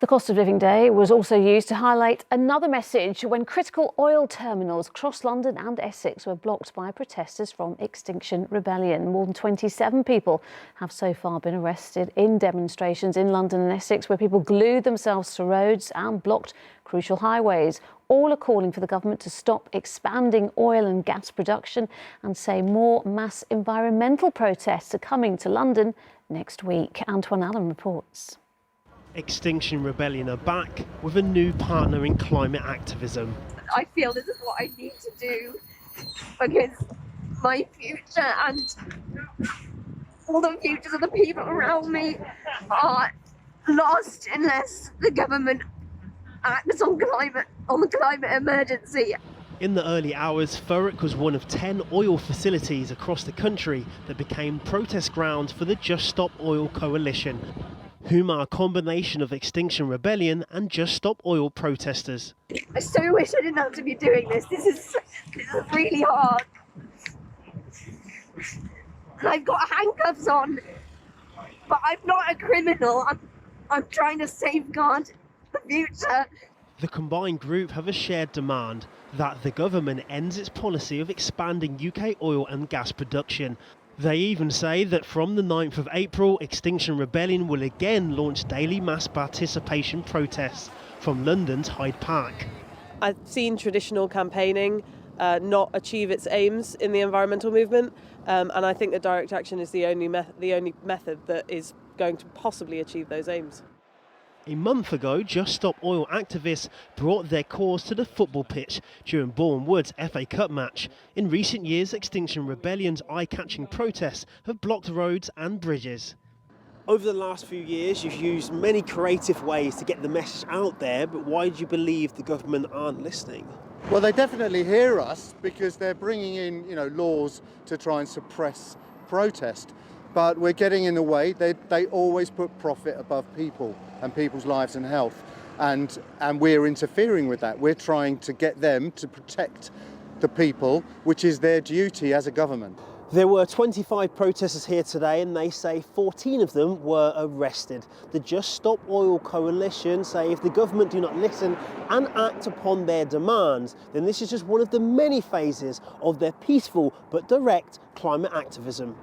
The Cost of Living Day was also used to highlight another message when critical oil terminals across London and Essex were blocked by protesters from Extinction Rebellion. More than 27 people have so far been arrested in demonstrations in London and Essex where people glued themselves to roads and blocked crucial highways. All are calling for the government to stop expanding oil and gas production and say more mass environmental protests are coming to London next week. Antoine Allen reports. Extinction Rebellion are back with a new partner in climate activism. I feel this is what I need to do because my future and all the futures of the people around me are lost unless the government acts on the climate emergency. In the early hours, Thurrock was one of 10 oil facilities across the country that became protest grounds for the Just Stop Oil Coalition, whom are a combination of Extinction Rebellion and Just Stop Oil protesters. I so wish I didn't have to be doing this. This is really hard. And I've got handcuffs on, but I'm not a criminal. I'm trying to safeguard the future. The combined group have a shared demand that the government ends its policy of expanding UK oil and gas production. They even say that from the 9th of April, Extinction Rebellion will again launch daily mass participation protests from London's Hyde Park. I've seen traditional campaigning not achieve its aims in the environmental movement, and I think that direct action is the only method that is going to possibly achieve those aims. A month ago, Just Stop Oil activists brought their cause to the football pitch during Bourne Wood's FA Cup match. In recent years, Extinction Rebellion's eye-catching protests have blocked roads and bridges. Over the last few years, you've used many creative ways to get the message out there, but why do you believe the government aren't listening? Well, they definitely hear us because they're bringing in, laws to try and suppress protest. But we're getting in the way. They always put profit above people and people's lives and health. And we're interfering with that. We're trying to get them to protect the people, which is their duty as a government. There were 25 protesters here today and they say 14 of them were arrested. The Just Stop Oil Coalition say if the government do not listen and act upon their demands, then this is just one of the many phases of their peaceful but direct climate activism.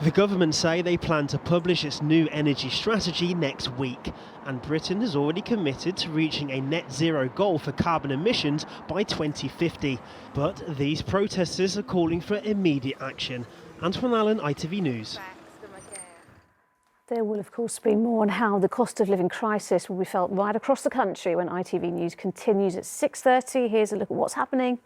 The government say they plan to publish its new energy strategy next week, and Britain has already committed to reaching a net zero goal for carbon emissions by 2050. But these protesters are calling for immediate action. Antoine Allen, ITV News. There will of course be more on how the cost of living crisis will be felt right across the country when ITV News continues at 6:30. Here's a look at what's happening